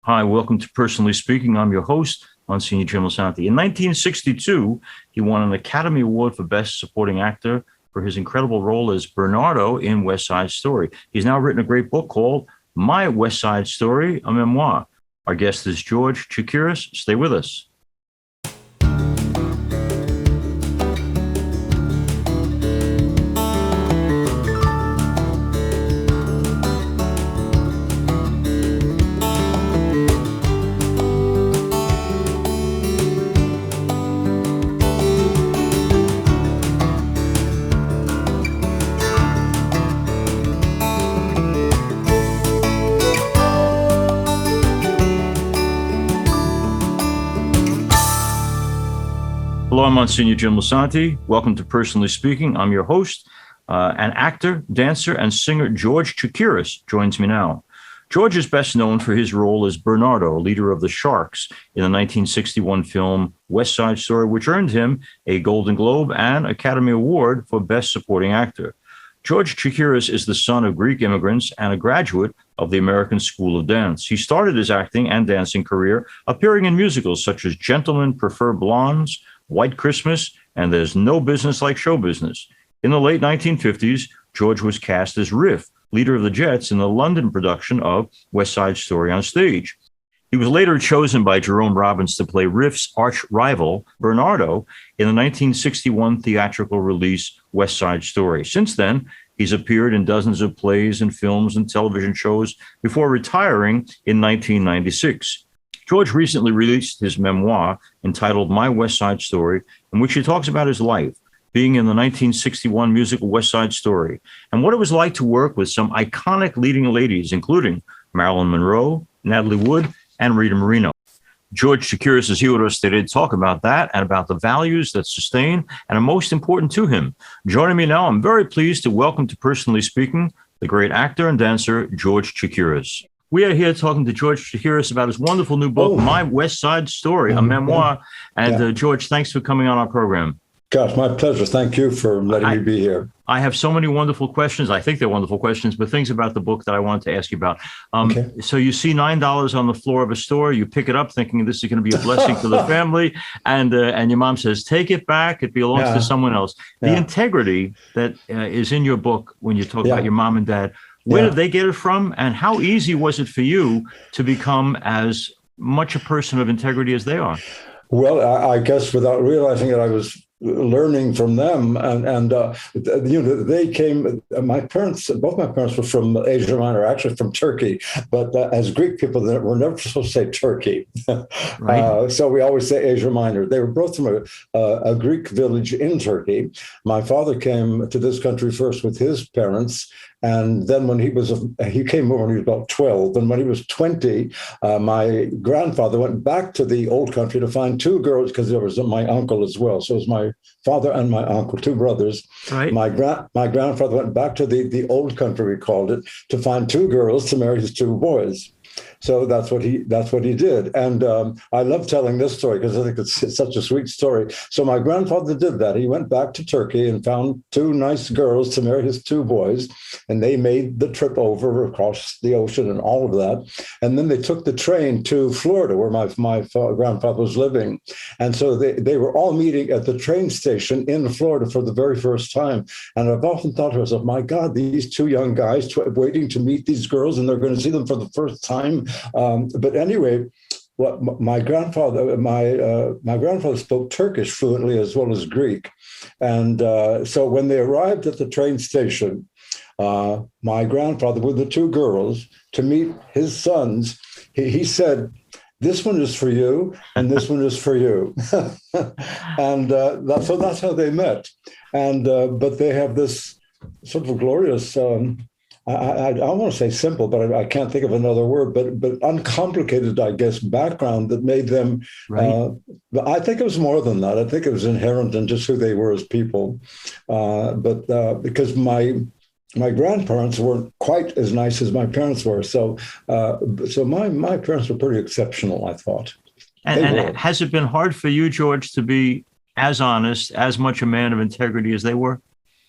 Hi, welcome to Personally Speaking. I'm your host, Msgr. Jim Lisante. In 1962, he won an Academy Award for Best Supporting Actor for his incredible role as Bernardo in West Side Story. He's now written a great book called My West Side Story, a memoir. Our guest is George Chakiris. Stay with us. Hello, I'm Msgr. Jim Lisante. Welcome to Personally Speaking. I'm your host, and actor, dancer, and singer George Chakiris joins me now. George is best known for his role as Bernardo, leader of the Sharks, in the 1961 film West Side Story, which earned him a Golden Globe and Academy Award for Best Supporting Actor. George Chakiris is the son of Greek immigrants and a graduate of the American School of Dance. He started his acting and dancing career appearing in musicals such as Gentlemen Prefer Blondes, White Christmas, and There's No Business Like Show Business. In the late 1950s, George was cast as Riff, leader of the Jets, in the London production of West Side Story on stage. He was later chosen by Jerome Robbins to play Riff's arch rival, Bernardo, in the 1961 theatrical release West Side Story. Since then, he's appeared in dozens of plays and films and television shows before retiring in 1996. George recently released his memoir entitled My West Side Story, in which he talks about his life being in the 1961 musical West Side Story and what it was like to work with some iconic leading ladies, including Marilyn Monroe, Natalie Wood, and Rita Moreno. George Chakiris is here with us today to talk about that and about the values that sustain and are most important to him. Joining me now, I'm very pleased to welcome to Personally Speaking the great actor and dancer George Chakiris. We are here talking to George Chakiris about his wonderful new book, My West Side Story, a memoir. And George, thanks for coming on our program. Gosh, my pleasure. Thank you for letting me be here. I have so many wonderful questions. I think they're wonderful questions, but things about the book that I wanted to ask you about. So you see $9 on the floor of a store, you pick it up thinking this is going to be a blessing to the family, and your mom says, take it back, it belongs to someone else. The integrity that is in your book when you talk about your mom and dad, where did they get it from? And how easy was it for you to become as much a person of integrity as they are? Well, I guess without realizing it, I was learning from them, and they came. My parents, both my parents, were from Asia Minor, actually from Turkey. But as Greek people, we're never supposed to say Turkey, right? So we always say Asia Minor. They were both from a Greek village in Turkey. My father came to this country first with his parents. And then when he came over when he was about 12. And when he was 20, my grandfather went back to the old country to find two girls, because there was my uncle as well. So it was my father and my uncle, two brothers. Right. My grandfather went back to the old country, we called it, to find two girls to marry his two boys. So that's what he did. And I love telling this story because I think it's such a sweet story. So my grandfather did that. He went back to Turkey and found two nice girls to marry his two boys. And they made the trip over across the ocean and all of that. And then they took the train to Florida, where my grandfather was living. And so they were all meeting at the train station in Florida for the very first time. And I've often thought to myself, my God, these two young guys waiting to meet these girls, and they're going to see them for the first time. But anyway, my grandfather spoke Turkish fluently as well as Greek. And so when they arrived at the train station, my grandfather with the two girls to meet his sons, he said, this one is for you, and this one is for you. And so that's how they met. And but they have this sort of glorious I want to say simple, but I can't think of another word, but uncomplicated, I guess, background that made them, right. I think it was more than that. I think it was inherent in just who they were as people. But because my grandparents weren't quite as nice as my parents were. So my parents were pretty exceptional, I thought. And has it been hard for you, George, to be as honest, as much a man of integrity as they were?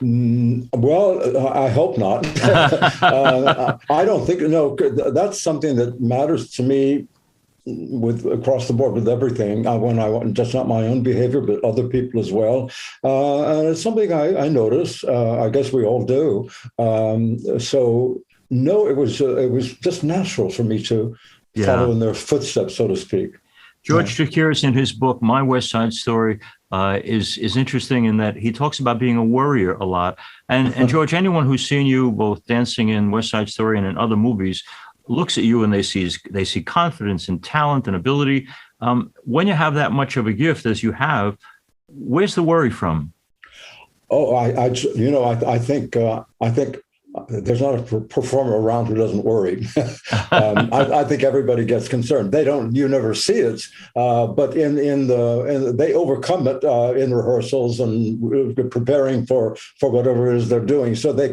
Well, I hope not. I don't think, no, that's something that matters to me with across the board with everything. When I want just not my own behavior, but other people as well, and it's something I notice. I guess we all do. So no, it was just natural for me to Yeah. follow in their footsteps, so to speak. George Chakiris, in his book My West Side Story, is interesting in that he talks about being a worrier a lot. And George, anyone who's seen you both dancing in West Side Story and in other movies looks at you and they see confidence and talent and ability. When you have that much of a gift as you have, where's the worry from? Oh, I think there's not a performer around who doesn't worry. I think everybody gets concerned. They don't. You never see it, but they overcome it in rehearsals and preparing for whatever it is they're doing. So they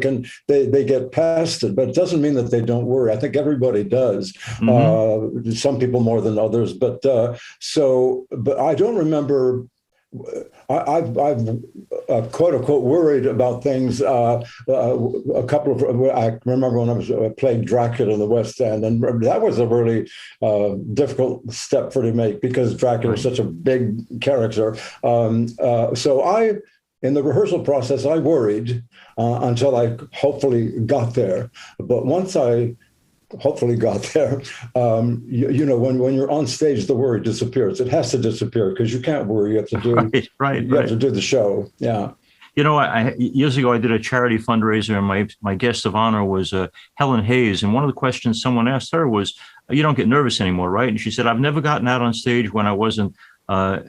get past it. But it doesn't mean that they don't worry. I think everybody does. Mm-hmm. Some people more than others. But I don't remember. I've quote unquote worried about things. A couple of I remember when I was playing Dracula in the West End, and that was a really difficult step for me to make because Dracula is such a big character. So in the rehearsal process, I worried until I hopefully got there. But once I hopefully got there. When you're on stage, the worry disappears. It has to disappear because you can't worry. You have to do you have to do the show. Yeah. Years ago, I did a charity fundraiser, and my guest of honor was Helen Hayes. And one of the questions someone asked her was, "You don't get nervous anymore, right?" And she said, "I've never gotten out on stage when I wasn't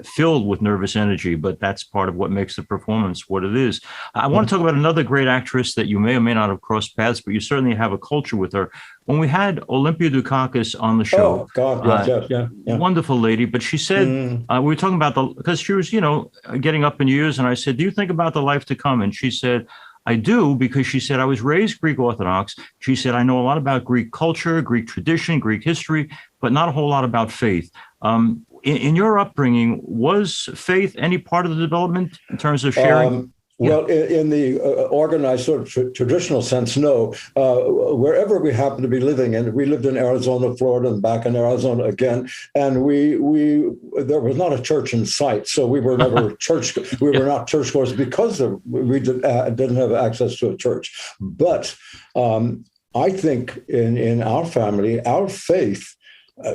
filled with nervous energy, but that's part of what makes the performance what it is." I want to talk about another great actress that you may or may not have crossed paths, but you certainly have a culture with her. When we had Olympia Dukakis on the show, oh God, yeah. Wonderful lady, but she said we were talking about because she was getting up in years, and I said, "Do you think about the life to come?" And she said, "I do," because she said, "I was raised Greek Orthodox." She said, "I know a lot about Greek culture, Greek tradition, Greek history, but not a whole lot about faith." In your upbringing, was faith any part of the development in terms of sharing? Well, in the organized sort of traditional sense, no. Wherever we happen to be living, and we lived in Arizona, Florida, and back in Arizona again, and there was not a church in sight, so we were never church. We were not churchgoers because we didn't have access to a church. But I think in our family, our faith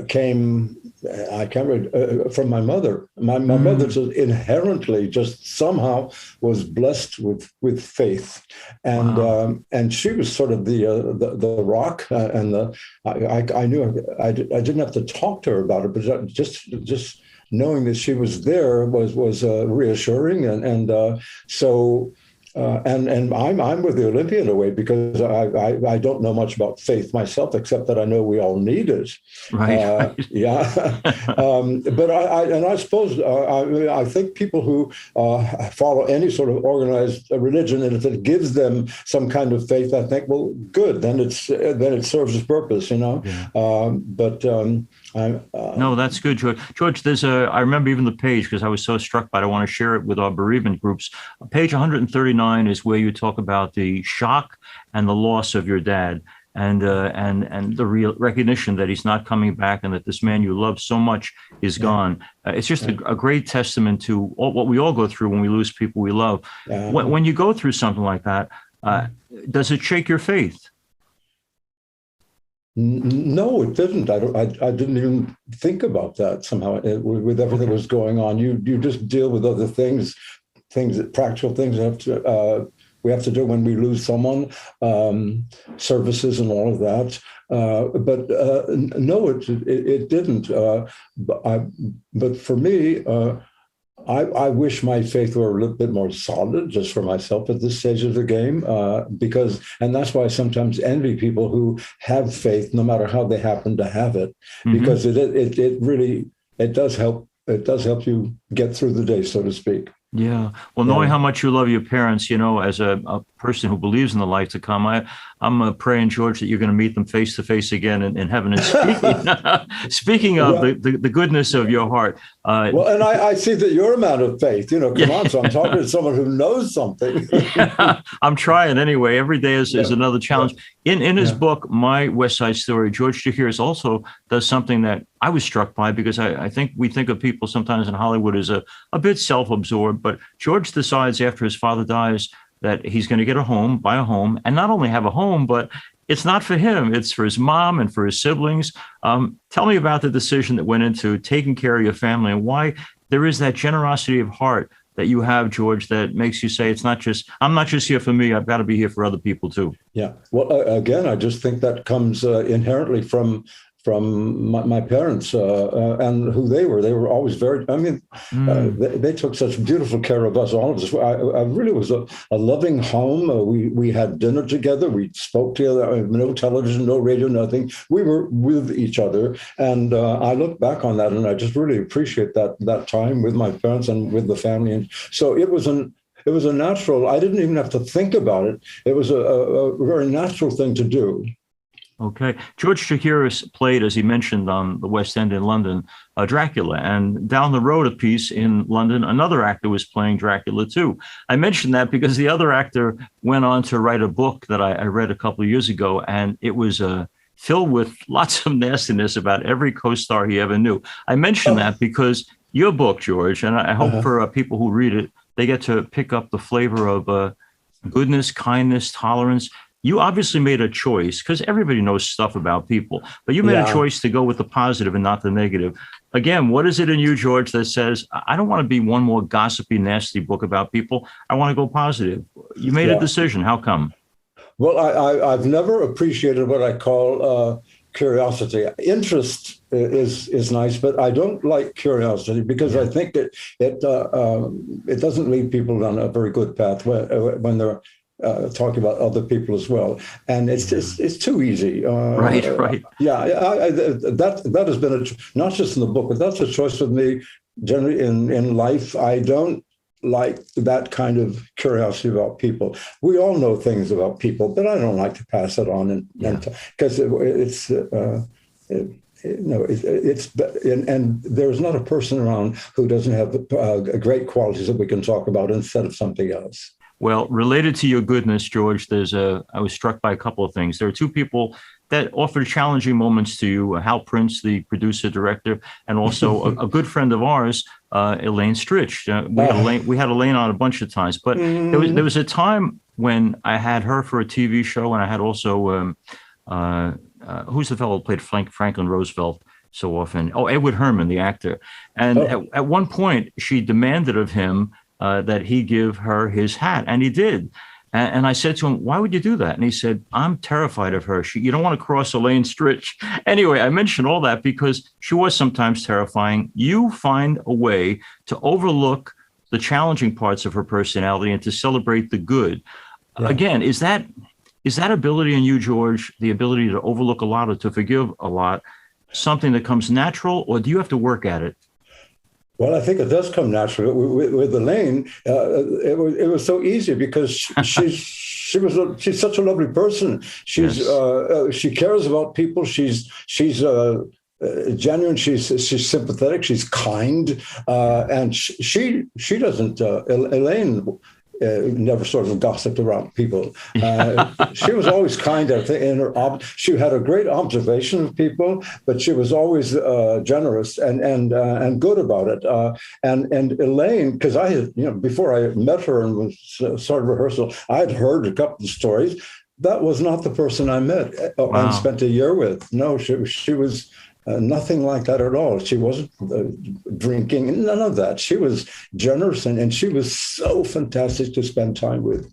came, I can't remember, from my mother. My mother just inherently just somehow was blessed with faith, and wow. And she was sort of the rock, and I knew I didn't have to talk to her about it, but just knowing that she was there was reassuring, and so. And I'm with the Olympia in a way because I don't know much about faith myself, except that I know we all need it. Right. Yeah. But I suppose I think people who follow any sort of organized religion, and if it gives them some kind of faith, I think, well, good. Then it serves its purpose, Yeah. No, that's good, George. George, I remember even the page because I was so struck by it. I want to share it with our bereavement groups. Page 139 is where you talk about the shock and the loss of your dad, and the real recognition that he's not coming back, and that this man you love so much is gone. It's just a great testament to what we all go through when we lose people we love. When you go through something like that, does it shake your faith? No, it didn't. I didn't even think about that somehow. With everything that was going on, you just deal with other things, practical things we have to do when we lose someone, services and all of that. But no, it didn't. But for me, I wish my faith were a little bit more solid just for myself at this stage of the game, and that's why I sometimes envy people who have faith, no matter how they happen to have it, because it really does help. It does help you get through the day, so to speak. Yeah. Well, knowing how much you love your parents, as a person who believes in the life to come, I'm praying, George, that you're going to meet them face to face again in heaven. And speaking of the goodness of your heart. Well, and I see that you're a man of faith. Come on. So I'm talking to someone who knows something. I'm trying anyway. Every day is another challenge. In his Yeah. book, My West Side Story, George Chakiris also does something that I was struck by, because I think we think of people sometimes in Hollywood as a bit self-absorbed, but George decides after his father dies that he's going to get a home, buy a home, and not only have a home, but it's not for him, it's for his mom and for his siblings. Tell me about the decision that went into taking care of your family, and why there is that generosity of heart that you have, George, that makes you say, I'm not just here for me, I've got to be here for other people too. Yeah. Well, again, I just think that comes inherently from my parents and who they were. They were always very. I mean, they took such beautiful care of us, all of us. I really was a loving home. We had dinner together. We spoke together. No television, no radio, nothing. We were with each other, and I look back on that, and I just really appreciate that time with my parents and with the family. And so it was a natural. I didn't even have to think about it. It was a very natural thing to do. Okay. George Chakiris played, as he mentioned, on the West End in London, Dracula. And down the road a piece in London, another actor was playing Dracula too. I mentioned that because the other actor went on to write a book that I read a couple of years ago, and it was filled with lots of nastiness about every co-star he ever knew. I mention that because your book, George, and I hope for people who read it, they get to pick up the flavor of goodness, kindness, tolerance. You obviously made a choice, because everybody knows stuff about people, but you made a choice to go with the positive and not the negative. Again, what is it in you, George, that says, I don't want to be one more gossipy, nasty book about people. I want to go positive. You made a decision. How come? Well, I've never appreciated what I call curiosity. Interest is nice, but I don't like curiosity, because I think that it doesn't lead people down a very good path when they're talking about other people as well, and it's too easy. Right. Yeah, that has been not just in the book, but that's a choice with me generally in life. I don't like that kind of curiosity about people. We all know things about people, but I don't like to pass it on, because it's. And there's not a person around who doesn't have great qualities that we can talk about instead of something else. Well, related to your goodness, George, I was struck by a couple of things. There are two people that offered challenging moments to you: Hal Prince, the producer director, and also a good friend of ours, Elaine Stritch. We had Elaine on a bunch of times, but there was a time when I had her for a TV show, and I had also who's the fellow who played Franklin Roosevelt so often? Oh, Edward Herman, the actor. And at one point, she demanded of him that he give her his hat, and he did. And I said to him, "Why would you do that?" And he said, "I'm terrified of her. You don't want to cross Elaine Stritch." Anyway, I mentioned all that because she was sometimes terrifying. You find a way to overlook the challenging parts of her personality and to celebrate the good. Yeah. Again, is that ability in you, George, the ability to overlook a lot or to forgive a lot, something that comes natural, or do you have to work at it? Well, I think it does come naturally. With Elaine, it was so easy because she's such a lovely person. She cares about people. She's genuine. She's sympathetic. She's kind, and she doesn't. Elaine never sort of gossiped around people. She was always kind. She had a great observation of people, but she was always generous and good about it. And Elaine, because I had, before I met her and was started rehearsal, I had heard a couple of stories. That was not the person I met and spent a year with. No, she was. Nothing like that at all. She wasn't drinking, none of that. She was generous, and she was so fantastic to spend time with,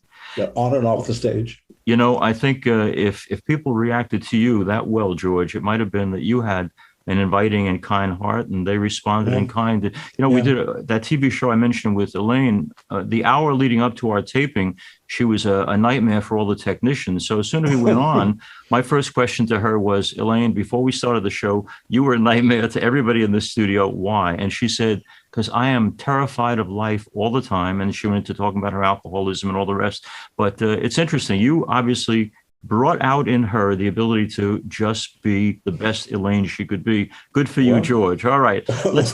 on and off the stage. I think if people reacted to you that well, George, it might have been that you had an inviting and kind heart, and they responded in kind. We did that TV show I mentioned with Elaine. The hour leading up to our taping, she was a nightmare for all the technicians. So as soon as we went on, my first question to her was, Elaine, before we started the show, you were a nightmare to everybody in the studio. Why? And she said, because I am terrified of life all the time. And she went into talking about her alcoholism and all the rest. But it's interesting. You obviously brought out in her the ability to just be the best Elaine she could be. Good for you, Well, George. All right, okay. let's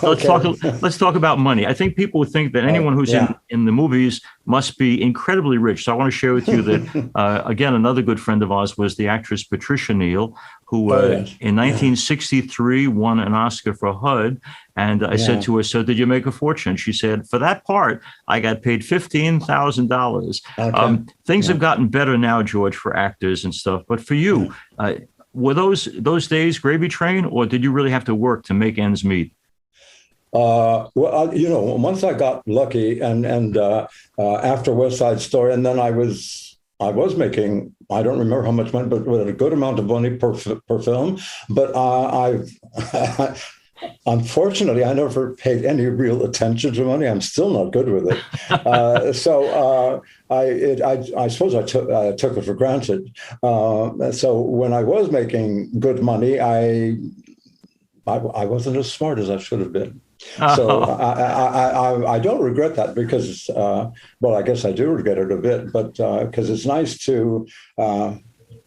talk about money. I think people would think that anyone who's Yeah. in the movies must be incredibly rich. So I want to share with you that again, another good friend of ours was the actress Patricia Neal, who Oh, yes. in Yeah. 1963 won an Oscar for HUD. And I said Yeah. to her, "So did you make a fortune?" She said, "For that part, I got paid $15,000. Okay. Things have Yeah. gotten better now, George, for actors and stuff. But for Yeah. you, were those days gravy train, or did you really have to work to make ends meet?" Well, once I got lucky, and after West Side Story, and then I was making, I don't remember how much money, but with a good amount of money per film. But I've unfortunately, I never paid any real attention to money. I'm still not good with it. I suppose I took it for granted. So when I was making good money, I wasn't as smart as I should have been. So Oh, I don't regret that because, well, I guess I do regret it a bit, but because it's nice to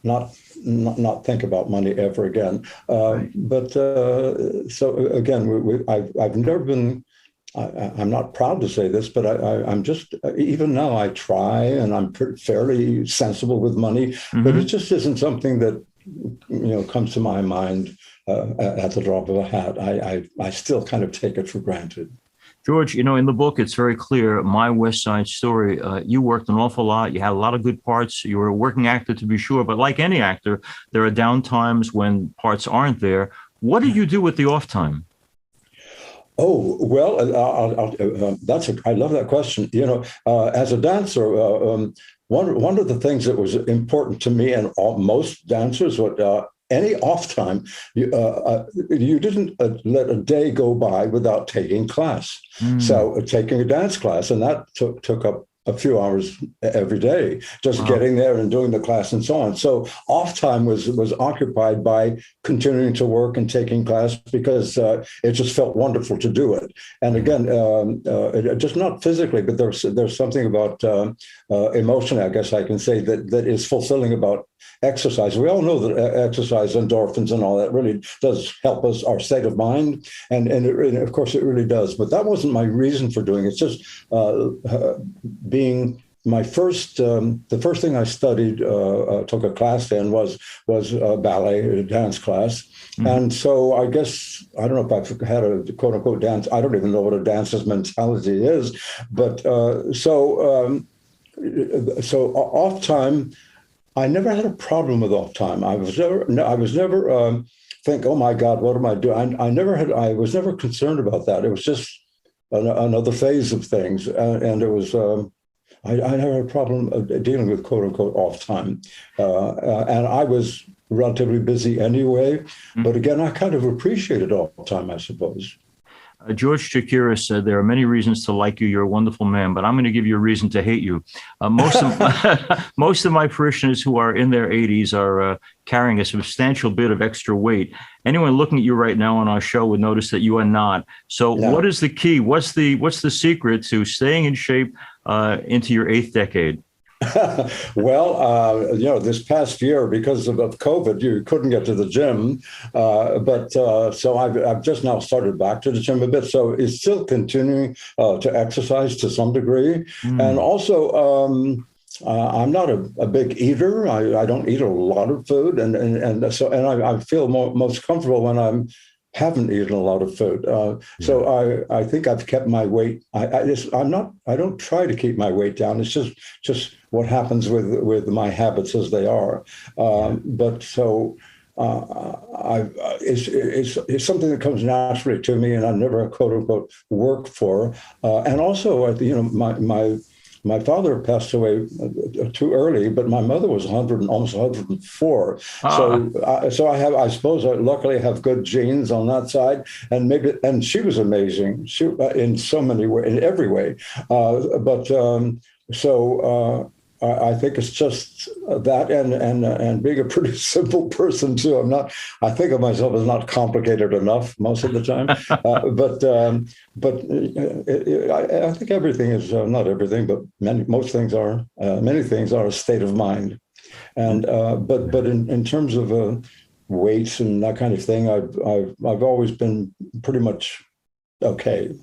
not think about money ever again. right. But so again, I've never been. I'm not proud to say this, but I'm just, even now I try and I'm fairly sensible with money, but it Hmm. just isn't something that comes to my mind at the drop of a hat. I still kind of take it for granted. George, in the book, it's very clear, My West Side Story, you worked an awful lot. You had a lot of good parts. You were a working actor, to be sure. But like any actor, there are down times when parts aren't there. What did you do with the off time? Oh, well, I love that question. As a dancer, one of the things that was important to me and most dancers, what any off time, you didn't let a day go by without taking class. Mm, So taking a dance class, and that took up a few hours every day, just wow. getting there and doing the class and so on. So off time was occupied by continuing to work and taking class because it just felt wonderful to do it. And Yeah. again, just not physically, but there's something about emotionally, I guess I can say, that is fulfilling about exercise. We all know that exercise, endorphins, and all that really does help us, our state of mind, and of course it really does. But that wasn't my reason for doing it. It's just being my the first thing I studied, took a class in was ballet, a dance class. Mhm. And so I guess, I don't know if I've had a quote unquote dance. I don't even know what a dancer's mentality is, but so off time, I never had a problem with off time. I was never think, oh my God, what am I doing? I was never concerned about that. It was just another phase of things. And it was, I never had a problem dealing with quote unquote off time. And I was relatively busy anyway. But again, I kind of appreciated off time, I suppose. George Chakiris said, "There are many reasons to like you. You're a wonderful man, but I'm going to give you a reason to hate you." Most of most of my parishioners who are in their 80s are carrying a substantial bit of extra weight. Anyone looking at you right now on our show would notice that you are not. So, what Yeah. is the key? What's the secret to staying in shape into your eighth decade? Well, this past year, because of COVID, you couldn't get to the gym. But so I've just now started back to the gym a bit. So it's still continuing to exercise to some degree. And Mm, also, I'm not a big eater. I don't eat a lot of food. And I feel most comfortable when haven't eaten a lot of food. yeah. I think I've kept my weight. I don't try to keep my weight down. It's just what happens with my habits as they are. Yeah. But so it's something that comes naturally to me, and I never quote unquote work for. And also, my father passed away too early, but my mother was 100 and almost 104. Ah, So I suppose luckily have good genes on that side, and she was amazing. She in so many ways, in every way. But so. I think it's just that, and being a pretty simple person too. I think of myself as not complicated enough most of the time, but I think everything is not everything, but most things are. Many things are a state of mind. And but in terms of weights and that kind of thing, I've always been pretty much okay.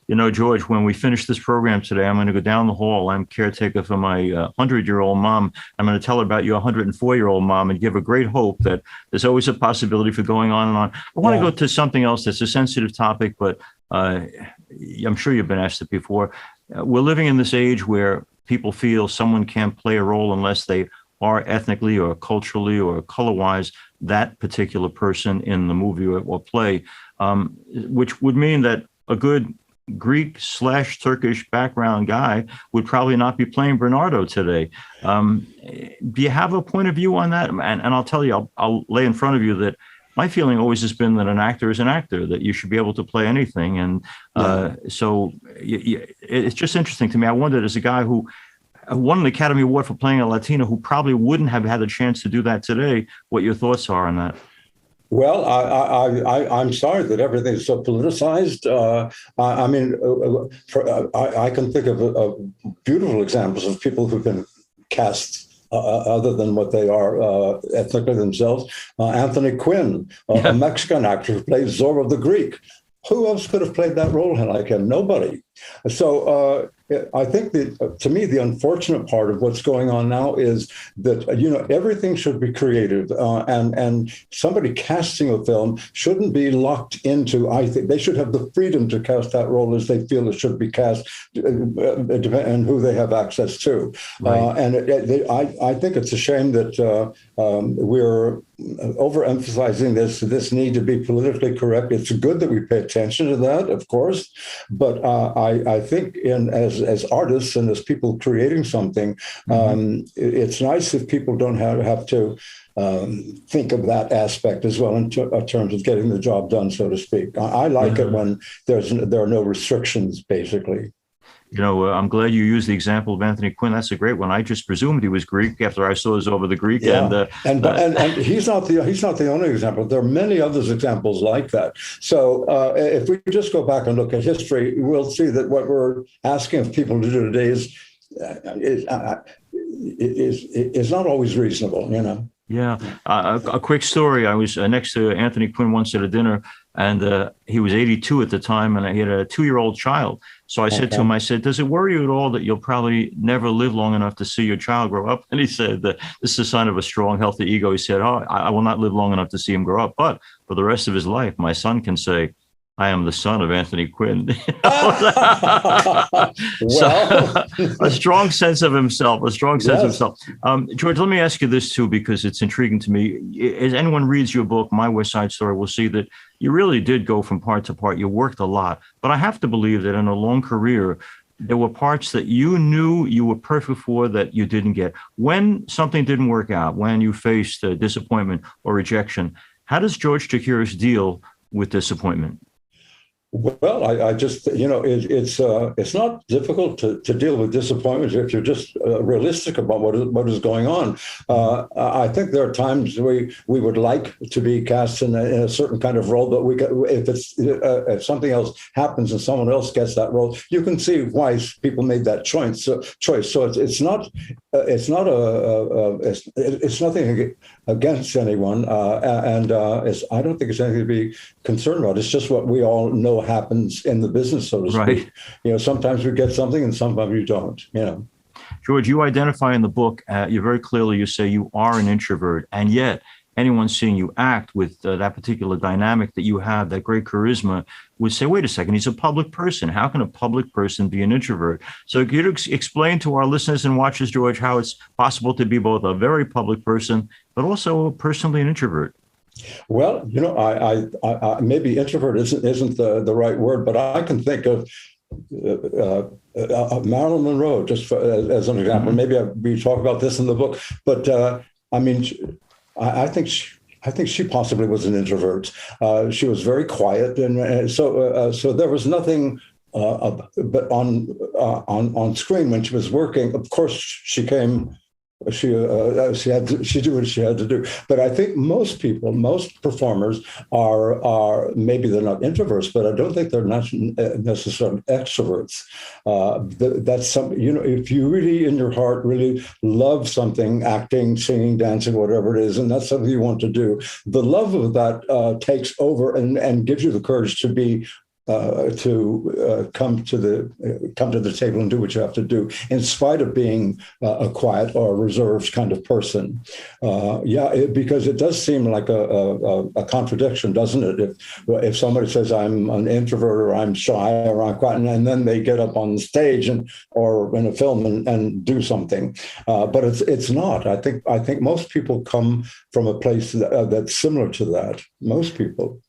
You know, George, when we finish this program today, I'm going to go down the hall. I'm caretaker for my 100-year-old mom. I'm going to tell her about your 104-year-old mom and give her great hope that there's always a possibility for going on and on. I want to go to something else that's a sensitive topic, but I'm sure you've been asked it before. We're living in this age where people feel someone can't play a role unless they are ethnically or culturally or color-wise that particular person in the movie or play, which would mean that a good Greek/Turkish background guy would probably not be playing Bernardo today. Do you have a point of view on that? And I'll tell you, I'll lay in front of you that my feeling always has been that an actor is an actor, that you should be able to play anything. And so it's just interesting to me. I wondered, as a guy who won an Academy Award for playing a Latino who probably wouldn't have had a chance to do that today, what your thoughts are on that. Well, I'm sorry that everything's so politicized. I mean, I can think of beautiful examples of people who've been cast other than what they are ethnically themselves. Anthony Quinn, a Mexican actor who plays Zorro the Greek. Who else could have played that role like him? Nobody. So I think that, to me, the unfortunate part of what's going on now is that, everything should be creative, and somebody casting a film shouldn't be locked into, I think they should have the freedom to cast that role as they feel it should be cast, and who they have access to. Right. I think it's a shame that we're overemphasizing this need to be politically correct. It's good that we pay attention to that, of course, but I think as artists and as people creating something, it's nice if people don't have to think of that aspect as well in terms of getting the job done, so to speak. I like it when there are no restrictions, basically. I'm glad you used the example of Anthony Quinn. That's a great one. I just presumed he was Greek after I saw Zorro the Greek. Yeah. And he's not the only example. There are many other examples like that. So if we just go back and look at history, we'll see that what we're asking of people to do today is not always reasonable. Yeah. A quick story. I was next to Anthony Quinn once at a dinner, and he was 82 at the time, and he had a 2-year-old child. So I said to him, I said, does it worry you at all that you'll probably never live long enough to see your child grow up? And he said, this is a sign of a strong, healthy ego. He said, I will not live long enough to see him grow up. But for the rest of his life, my son can say, I am the son of Anthony Quinn. So, a strong sense of himself, George, let me ask you this too, because it's intriguing to me. As anyone reads your book, My West Side Story, will see that you really did go from part to part. You worked a lot, but I have to believe that in a long career, there were parts that you knew you were perfect for that you didn't get. When something didn't work out, when you faced disappointment or rejection, how does George Chakiris deal with disappointment? Well, I just, it's not difficult to deal with disappointment if you're just realistic about what is going on. I think there are times we would like to be cast in a certain kind of role, but if something else happens and someone else gets that role, you can see why people made that choice. So it's nothing against anyone, and I don't think it's anything to be concerned about. It's just what we all know happens in the business, so to speak. Right. Sometimes we get something and sometimes you don't. George, you identify in the book, you very clearly, you say you are an introvert, and yet anyone seeing you act with that particular dynamic that you have, that great charisma, would say, wait a second, he's a public person. How can a public person be an introvert? So could you explain to our listeners and watchers, George, how it's possible to be both a very public person, but also personally an introvert? Well, I maybe introvert isn't the right word, but I can think of Marilyn Monroe just as an example. Maybe we talk about this in the book, but I think she possibly was an introvert. She was very quiet, and so there was nothing. But on screen when she was working, of course, she came she did what she had to do. But I think most people, most performers are maybe they're not introverts, but I don't think they're not necessarily extroverts. That's some, if you really in your heart really love something, acting, singing, dancing, whatever it is, and that's something you want to do, the love of that takes over and gives you the courage to be come to the table and do what you have to do, in spite of being a quiet or reserved kind of person. Because it does seem like a contradiction, doesn't it? If somebody says I'm an introvert or I'm shy or I'm quiet, and then they get up on stage or in a film and do something, but it's not. I think most people come from a place that's similar to that. Most people.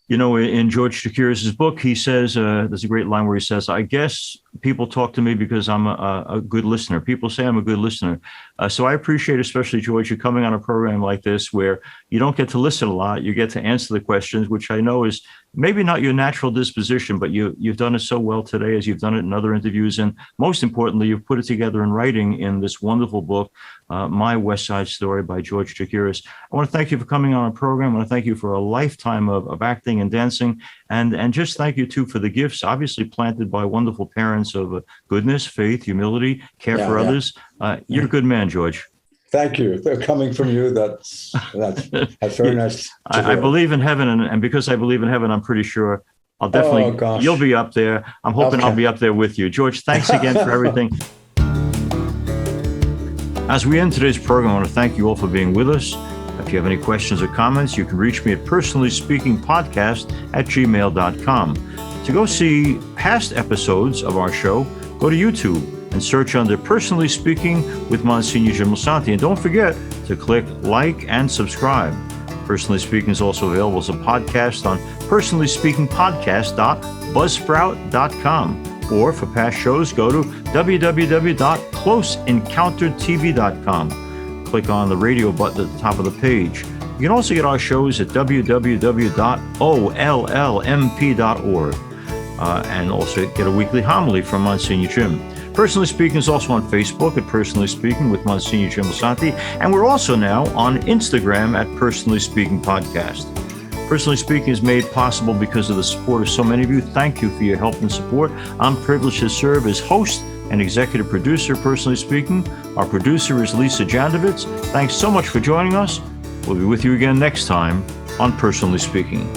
In George Chakiris' book, he says, there's a great line where he says, I guess people talk to me because I'm a good listener. People say I'm a good listener. So I appreciate, especially, George, you coming on a program like this where you don't get to listen a lot. You get to answer the questions, which I know is maybe not your natural disposition, but you've done it so well today, as you've done it in other interviews. And most importantly, you've put it together in writing in this wonderful book, My West Side Story by George Chakiris. I want to thank you for coming on our program. I want to thank you for a lifetime of acting and dancing. And just thank you, too, for the gifts, obviously planted by wonderful parents of goodness, faith, humility, care for others. You're a good man, George. Thank you. Coming from you, that's very nice. I believe in heaven, and because I believe in heaven, I'm pretty sure I'll definitely, you'll be up there. I'm hoping I'll be up there with you. George, thanks again for everything. As we end today's program, I want to thank you all for being with us. If you have any questions or comments, you can reach me at personallyspeakingpodcast@gmail.com. To go see past episodes of our show, go to YouTube and search under Personally Speaking with Msgr Jim Lisante. And don't forget to click like and subscribe. Personally Speaking is also available as a podcast on personallyspeakingpodcast.buzzsprout.com. Or for past shows, go to www.closeencountertv.com. Click on the radio button at the top of the page. You can also get our shows at www.ollmp.org. And also get a weekly homily from Msgr Jim. Personally Speaking is also on Facebook at Personally Speaking with Msgr Jim Lisante, and we're also now on Instagram at Personally Speaking Podcast. Personally Speaking is made possible because of the support of so many of you. Thank you for your help and support. I'm privileged to serve as host and executive producer, Personally Speaking. Our producer is Lisa Jandovitz. Thanks so much for joining us. We'll be with you again next time on Personally Speaking.